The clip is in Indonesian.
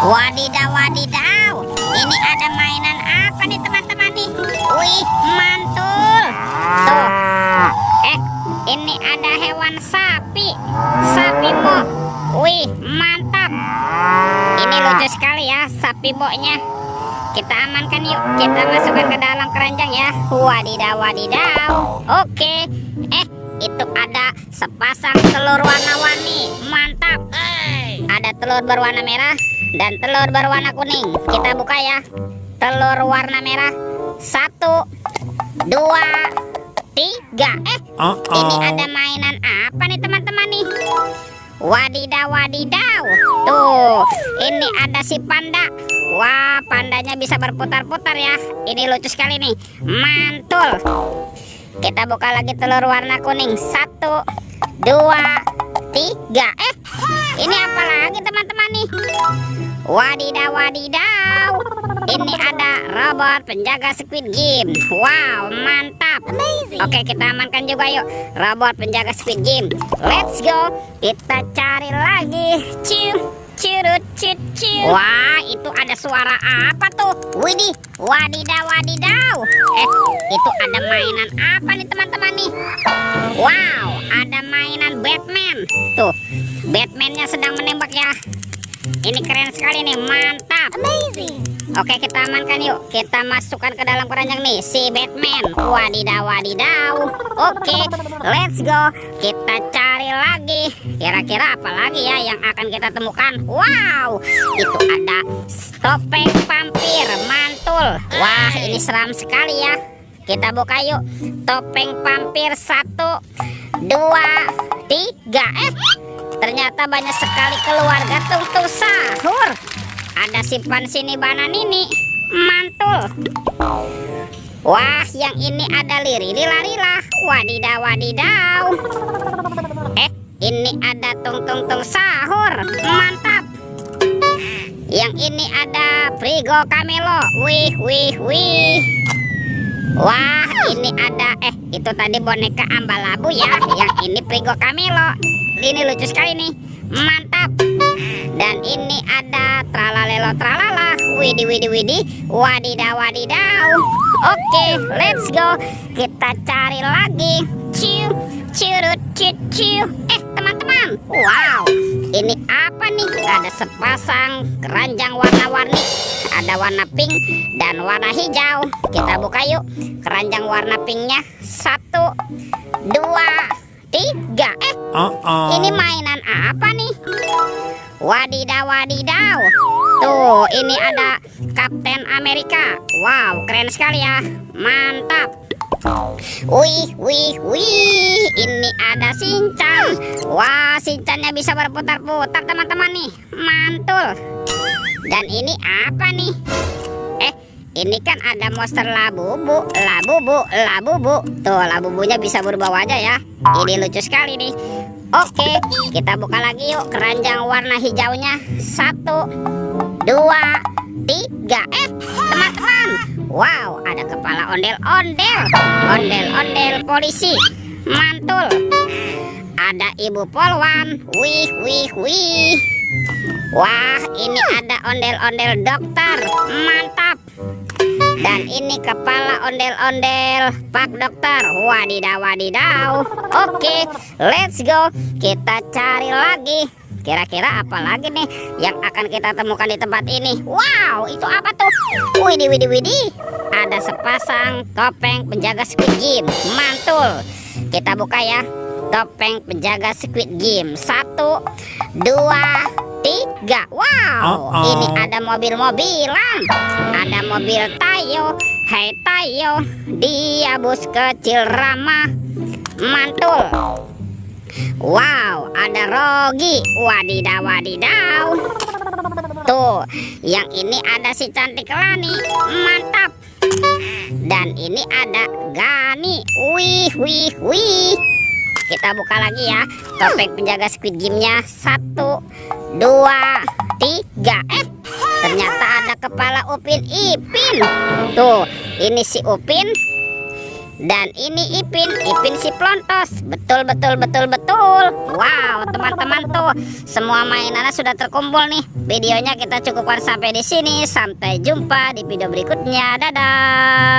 Wadidaw, wadidaw. Ini ada mainan apa nih teman-teman nih? Wih, mantul. Tuh. Ini ada hewan sapi. Sapi mo. Wih, mantap. Ini lucu sekali ya sapi mo-nya. Kita amankan yuk. Kita masukkan ke dalam keranjang ya. Wadidaw, wadidaw. Oke. Itu ada sepasang telur warna-warni. Mantap. Ada telur berwarna merah dan telur berwarna kuning. Kita buka ya. Telur warna merah. 1, 2, 3. Ini ada mainan apa nih teman-teman nih? Wadidaw, wadidaw. Tuh, ini ada si panda. Wah, pandanya bisa berputar-putar ya. Ini lucu sekali nih. Mantul. Kita buka lagi telur warna kuning. 1, 2, 3. Ini apa lagi teman-teman nih? Wadidaw, wadidaw. Ini ada robot penjaga Squid Game. Wow, mantap. Oke, kita amankan juga yuk robot penjaga Squid Game. Let's go. Kita cari lagi. Curut. Wah, itu ada suara apa tuh? Widih, wadidaw, wadidaw. Itu ada mainan apa nih teman-teman nih? Wow, ada mainan Batman. Tuh, Batman-nya sedang menembak ya. Ini keren sekali nih, mantap. Oke, kita amankan yuk. Kita masukkan ke dalam keranjang nih si Batman. Wadidaw, wadidaw. Oke, let's go. Kita cari lagi. Kira-kira apa lagi ya yang akan kita temukan? Wow, itu ada topeng vampir. Mantul. Wah, ini seram sekali ya. Kita buka yuk. Topeng vampir 1, 2, 3. Ternyata banyak sekali keluarga tungtung sahur. Ada simpan sini bananini. Mantul. Wah, yang ini ada lirila. Wadidaw, wadidaw. Ini ada tung sahur. Mantap. Yang ini ada Frigo Camelo. Wih. Wah, ini ada itu tadi boneka Ambalabu ya. Yang ini Frigo Camelo. Ini lucu sekali nih. Mantap. Dan ini ada tralalelo tralala. Widih. Wadidaw, wadidaw. Oke, let's go. Kita cari lagi. Curut. Teman-teman. Wow, ini apa nih? Ada sepasang keranjang warna-warni. Ada warna pink dan warna hijau. Kita buka yuk. Keranjang warna pinknya. 1, 2, 3. Ini mainan apa nih? Wadidaw, wadidaw. Tuh, ini ada Kapten Amerika. Wow, keren sekali ya. Mantap. Wih. Ini ada Shinchan. Wah, Shinchannya bisa berputar-putar teman-teman nih. Mantul. Dan ini apa nih? Ini kan ada monster labubu. Tuh, labubunya bisa berubah wajah ya. Ini lucu sekali nih. Oke, kita buka lagi yuk keranjang warna hijaunya. 1, 2, 3. Teman-teman. Wow, ada kepala ondel-ondel. Ondel-ondel polisi. Mantul. Ada ibu polwan. Wih. Wah, ini ada ondel-ondel dokter. Mantap. Dan ini kepala ondel-ondel Pak Dokter. Wadidaw, wadidaw. Oke, let's go. Kita cari lagi. Kira-kira apa lagi nih yang akan kita temukan di tempat ini? Wow, itu apa tuh? Widih. Ada sepasang topeng penjaga Squid Game. Mantul. Kita buka ya. Topeng penjaga Squid Game. 1, 2, 3. Wow, ini ada mobil-mobilan. Ada mobil Tayo. Hai Tayo, dia bus kecil ramah. Mantul. Wow, ada Rogi. Wadidaw, wadidaw. Tuh, yang ini ada si cantik Lani. Mantap. Dan ini ada Gani. Wih. Kita buka lagi ya. Topeng penjaga Squid Game-nya. 1, 2, 3. Ternyata ada kepala Upin Ipin. Tuh, ini si Upin. Dan ini Ipin si Plontos. Betul. Wow, teman-teman tuh, semua mainannya sudah terkumpul nih. Videonya kita cukupkan sampai di sini. Sampai jumpa di video berikutnya. Dadah.